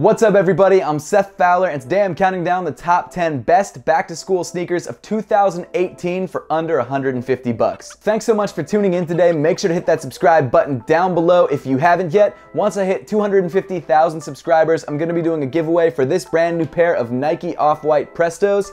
What's up everybody, I'm Seth Fowler and today I'm counting down the top 10 best back-to-school sneakers of 2018 for under 150 bucks. Thanks so much for tuning in today. Make sure to hit that subscribe button down below if you haven't yet. Once I hit 250,000 subscribers, I'm going to be doing a giveaway for this brand new pair of Nike Off-White Prestos.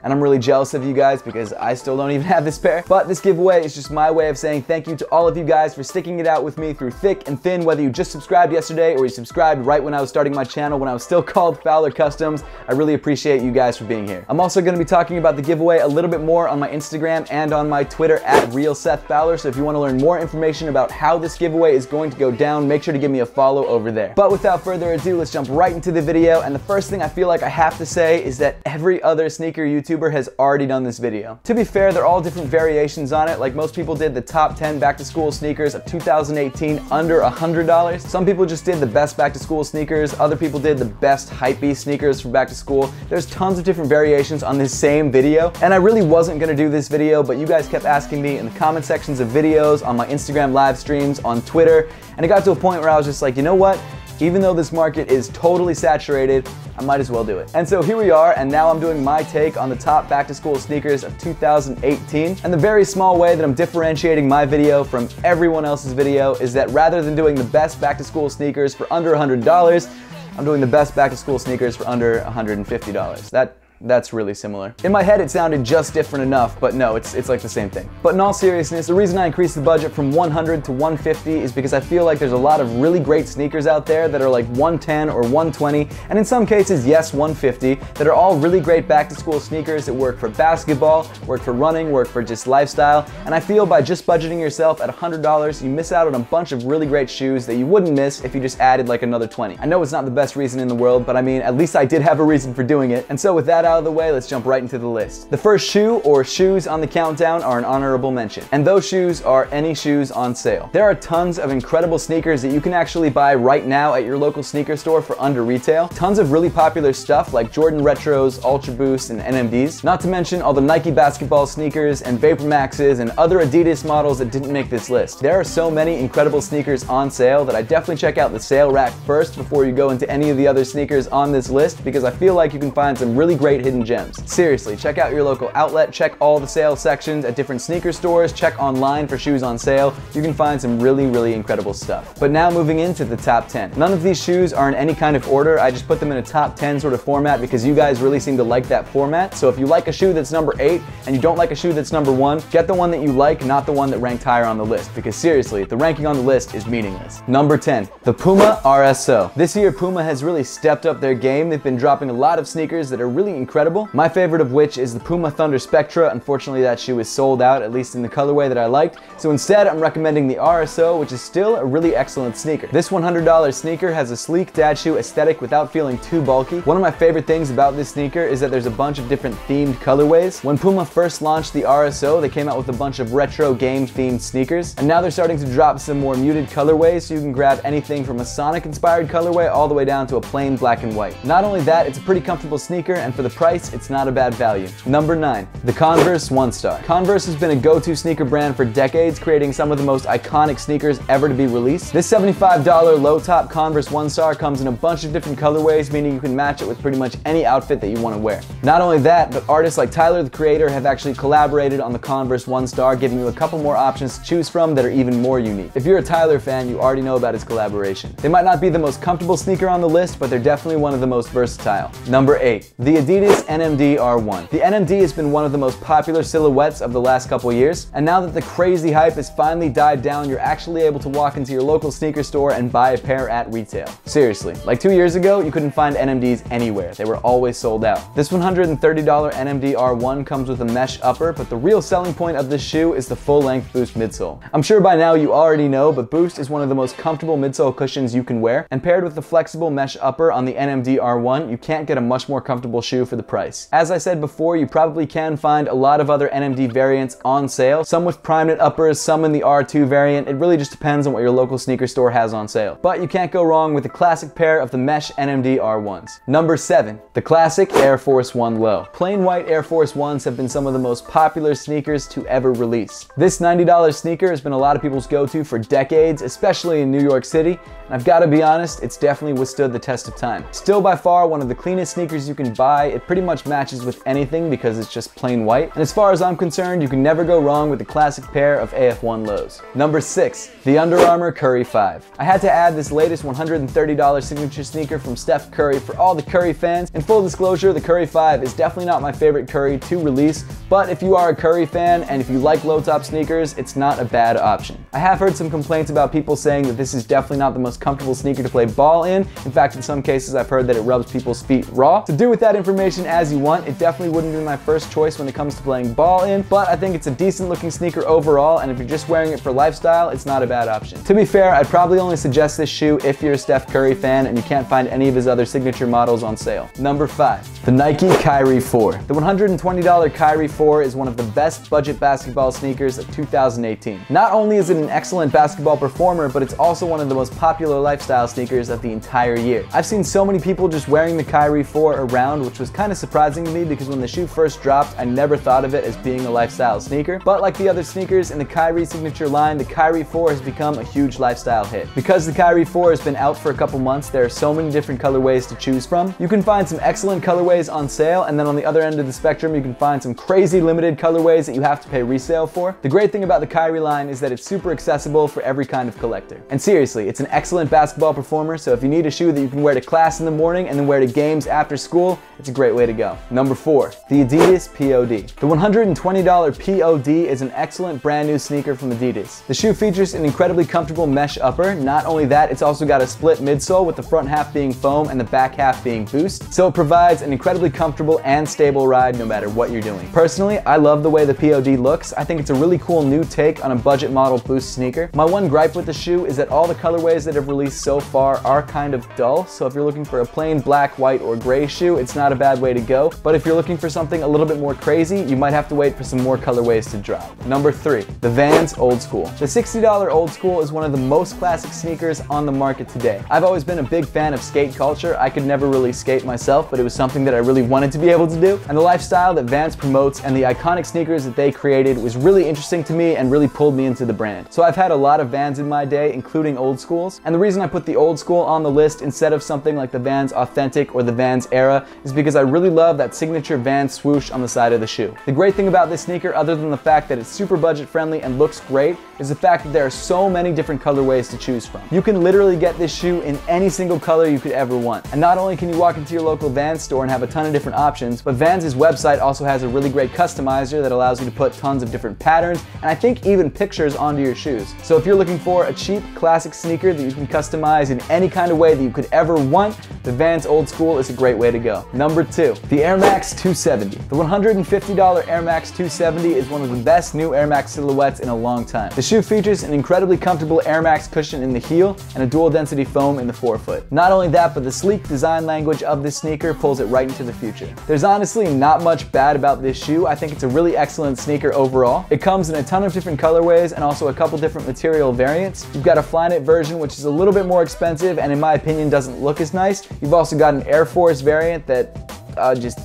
And I'm really jealous of you guys because I still don't even have this pair. But this giveaway is just my way of saying thank you to all of you guys for sticking it out with me through thick and thin, whether you just subscribed yesterday or you subscribed right when I was starting my channel when I was still called Fowler Customs. I really appreciate you guys for being here. I'm also going to be talking about the giveaway a little bit more on my Instagram and on my Twitter at @RealSethFowler. So if you want to learn more information about how this giveaway is going to go down, make sure to give me a follow over there. But without further ado, let's jump right into the video. And the first thing I feel like I have to say is that every other sneaker YouTuber has already done this video. To be fair, they're all different variations on it. Like most people did the top 10 back-to-school sneakers of 2018 under $100. Some people just did the best back-to-school sneakers. Other people did the best hypebeast sneakers for back-to-school. There's tons of different variations on this same video. And I really wasn't gonna do this video, but you guys kept asking me in the comment sections of videos, on my Instagram live streams, on Twitter. And it got to a point where I was just like, you know what? Even though this market is totally saturated, I might as well do it. And so here we are, and now I'm doing my take on the top back-to-school sneakers of 2018. And the very small way that I'm differentiating my video from everyone else's video is that rather than doing the best back-to-school sneakers for under $100, I'm doing the best back-to-school sneakers for under $150. That's really similar. In my head, it sounded just different enough, but no, it's like the same thing. But in all seriousness, the reason I increased the budget from 100 to 150 is because I feel like there's a lot of really great sneakers out there that are like 110 or 120, and in some cases, yes, 150, that are all really great back-to-school sneakers that work for basketball, work for running, work for just lifestyle, and I feel by just budgeting yourself at $100, you miss out on a bunch of really great shoes that you wouldn't miss if you just added like another 20. I know it's not the best reason in the world, but I mean, at least I did have a reason for doing it, and so with that out of the way, let's jump right into the list. The first shoe or shoes on the countdown are an honorable mention, and those shoes are any shoes on sale. There are tons of incredible sneakers that you can actually buy right now at your local sneaker store for under retail. Tons of really popular stuff like Jordan Retros, Ultra Boosts, and NMDs. Not to mention all the Nike basketball sneakers and Vapor Maxes and other Adidas models that didn't make this list. There are so many incredible sneakers on sale that I definitely check out the sale rack first before you go into any of the other sneakers on this list, because I feel like you can find some really great hidden gems. Seriously, check out your local outlet, check all the sale sections at different sneaker stores, check online for shoes on sale. You can find some really incredible stuff. But now moving into the top 10. None of these shoes are in any kind of order. I just put them in a top 10 sort of format because you guys really seem to like that format. So if you like a shoe that's number 8 and you don't like a shoe that's number 1, get the one that you like, not the one that ranked higher on the list, because seriously, the ranking on the list is meaningless. Number 10, the Puma RSO. This year, Puma has really stepped up their game. They've been dropping a lot of sneakers that are really incredible. My favorite of which is the Puma Thunder Spectra. Unfortunately, that shoe is sold out, at least in the colorway that I liked. So instead, I'm recommending the RSO, which is still a really excellent sneaker. This $100 sneaker has a sleek dad shoe aesthetic without feeling too bulky. One of my favorite things about this sneaker is that there's a bunch of different themed colorways. When Puma first launched the RSO, they came out with a bunch of retro game themed sneakers. And now they're starting to drop some more muted colorways, so you can grab anything from a Sonic inspired colorway all the way down to a plain black and white. Not only that, it's a pretty comfortable sneaker, and for the price, it's not a bad value. Number 9, the Converse One Star. Converse has been a go-to sneaker brand for decades, creating some of the most iconic sneakers ever to be released. This $75 low-top Converse One Star comes in a bunch of different colorways, meaning you can match it with pretty much any outfit that you want to wear. Not only that, but artists like Tyler, the Creator, have actually collaborated on the Converse One Star, giving you a couple more options to choose from that are even more unique. If you're a Tyler fan, you already know about his collaboration. They might not be the most comfortable sneaker on the list, but they're definitely one of the most versatile. Number 8, the Adidas NMD R1. The NMD has been one of the most popular silhouettes of the last couple years, and now that the crazy hype has finally died down, you're actually able to walk into your local sneaker store and buy a pair at retail. Seriously, like 2 years ago, you couldn't find NMDs anywhere. They were always sold out. This $130 NMD R1 comes with a mesh upper, but the real selling point of this shoe is the full-length Boost midsole. I'm sure by now you already know, but Boost is one of the most comfortable midsole cushions you can wear, and paired with the flexible mesh upper on the NMD R1, you can't get a much more comfortable shoe for the price. As I said before, you probably can find a lot of other NMD variants on sale, some with prime knit uppers, some in the R2 variant. It really just depends on what your local sneaker store has on sale. But you can't go wrong with a classic pair of the mesh NMD R1s. Number 7, the classic Air Force 1 Low. Plain white Air Force 1s have been some of the most popular sneakers to ever release. This $90 sneaker has been a lot of people's go-to for decades, especially in New York City, and I've got to be honest, it's definitely withstood the test of time. Still by far one of the cleanest sneakers you can buy. It pretty much matches with anything because it's just plain white, and as far as I'm concerned, you can never go wrong with the classic pair of AF1 Lows. Number 6, the Under Armour Curry 5. I had to add this latest $130 signature sneaker from Steph Curry for all the Curry fans. In full disclosure, the Curry 5 is definitely not my favorite Curry to release, but if you are a Curry fan and if you like low-top sneakers, it's not a bad option. I have heard some complaints about people saying that this is definitely not the most comfortable sneaker to play ball in. In fact, in some cases I've heard that it rubs people's feet raw. So do with that information as you want. It definitely wouldn't be my first choice when it comes to playing ball in, but I think it's a decent looking sneaker overall, and if you're just wearing it for lifestyle, it's not a bad option. To be fair, I'd probably only suggest this shoe if you're a Steph Curry fan and you can't find any of his other signature models on sale. Number 5, the Nike Kyrie 4. The $120 Kyrie 4 is one of the best budget basketball sneakers of 2018. Not only is it an excellent basketball performer, but it's also one of the most popular lifestyle sneakers of the entire year. I've seen so many people just wearing the Kyrie 4 around, which was kind of surprising to me because when the shoe first dropped, I never thought of it as being a lifestyle sneaker. But like the other sneakers in the Kyrie signature line, the Kyrie 4 has become a huge lifestyle hit. Because the Kyrie 4 has been out for a couple months, there are so many different colorways to choose from. You can find some excellent colorways on sale, and then on the other end of the spectrum, you can find some crazy limited colorways that you have to pay resale for. The great thing about the Kyrie line is that it's super accessible for every kind of collector. And seriously, it's an excellent basketball performer, so if you need a shoe that you can wear to class in the morning and then wear to games after school, it's a great way to go. Number 4, the Adidas POD. The $120 POD is an excellent brand new sneaker from Adidas. The shoe features an incredibly comfortable mesh upper. Not only that, it's also got a split midsole with the front half being foam and the back half being boost, so it provides an incredibly comfortable and stable ride no matter what you're doing. Personally, I love the way the POD looks. I think it's a really cool new take on a budget model boost sneaker. My one gripe with the shoe is that all the colorways that have released so far are kind of dull, so if you're looking for a plain black, white, or gray shoe, it's not a bad way to go. But if you're looking for something a little bit more crazy, you might have to wait for some more colorways to drop. Number 3, the Vans Old School. The $60 Old School is one of the most classic sneakers on the market today. I've always been a big fan of skate culture. I could never really skate myself, but it was something that I really wanted to be able to do. And the lifestyle that Vans promotes and the iconic sneakers that they created was really interesting to me and really pulled me into the brand. So I've had a lot of Vans in my day, including Old Schools. And the reason I put the Old School on the list instead of something like the Vans Authentic or the Vans Era is because I really love that signature Vans swoosh on the side of the shoe. The great thing about this sneaker, other than the fact that it's super budget friendly and looks great, is the fact that there are so many different colorways to choose from. You can literally get this shoe in any single color you could ever want. And not only can you walk into your local Vans store and have a ton of different options, but Vans' website also has a really great customizer that allows you to put tons of different patterns and I think even pictures onto your shoes. So if you're looking for a cheap classic sneaker that you can customize in any kind of way that you could ever want, the Vans Old School is a great way to go. Number 2, the Air Max 270. The $150 Air Max 270 is one of the best new Air Max silhouettes in a long time. The shoe features an incredibly comfortable Air Max cushion in the heel and a dual density foam in the forefoot. Not only that, but the sleek design language of this sneaker pulls it right into the future. There's honestly not much bad about this shoe. I think it's a really excellent sneaker overall. It comes in a ton of different colorways and also a couple different material variants. You've got a Flyknit version, which is a little bit more expensive and in my opinion doesn't look as nice. You've also got an Air Force variant that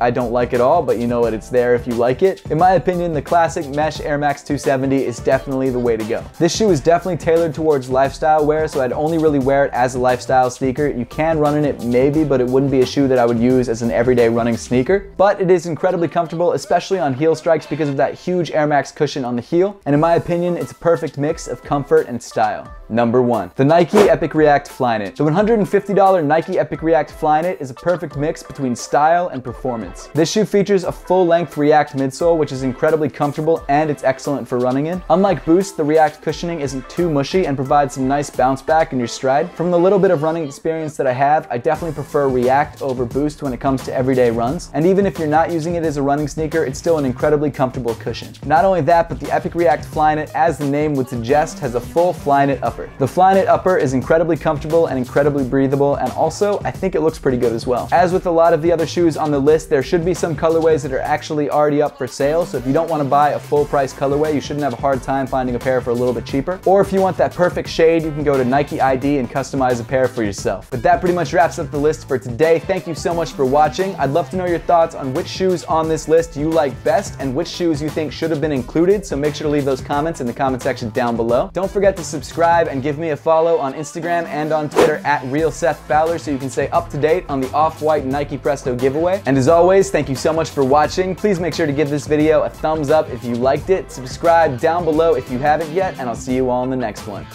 I don't like at all, but you know what, it's there if you like it. In my opinion, the classic mesh Air Max 270 is definitely the way to go. This shoe is definitely tailored towards lifestyle wear, so I'd only really wear it as a lifestyle sneaker. You can run in it maybe, but it wouldn't be a shoe that I would use as an everyday running sneaker. But it is incredibly comfortable, especially on heel strikes because of that huge Air Max cushion on the heel. And in my opinion, it's a perfect mix of comfort and style. Number 1, the Nike Epic React Flyknit. The $150 Nike Epic React Flyknit is a perfect mix between style and performance. This shoe features a full-length React midsole, which is incredibly comfortable and it's excellent for running in. Unlike Boost, the React cushioning isn't too mushy and provides some nice bounce back in your stride. From the little bit of running experience that I have, I definitely prefer React over Boost when it comes to everyday runs. And even if you're not using it as a running sneaker, it's still an incredibly comfortable cushion. Not only that, but the Epic React Flyknit, as the name would suggest, has a full Flyknit upper. The Flyknit upper is incredibly comfortable and incredibly breathable, and also I think it looks pretty good as well. As with a lot of the other shoes on on the list, there should be some colorways that are actually already up for sale, so if you don't want to buy a full price colorway, you shouldn't have a hard time finding a pair for a little bit cheaper. Or if you want that perfect shade, you can go to Nike ID and customize a pair for yourself. But that pretty much wraps up the list for today. Thank you so much for watching. I'd love to know your thoughts on which shoes on this list you like best and which shoes you think should have been included, so make sure to leave those comments in the comment section down below. Don't forget to subscribe and give me a follow on Instagram and on Twitter at @RealSethFowler so you can stay up to date on the Off-White Nike Presto giveaway. And as always, thank you so much for watching. Please make sure to give this video a thumbs up if you liked it, subscribe down below if you haven't yet, and I'll see you all in the next one.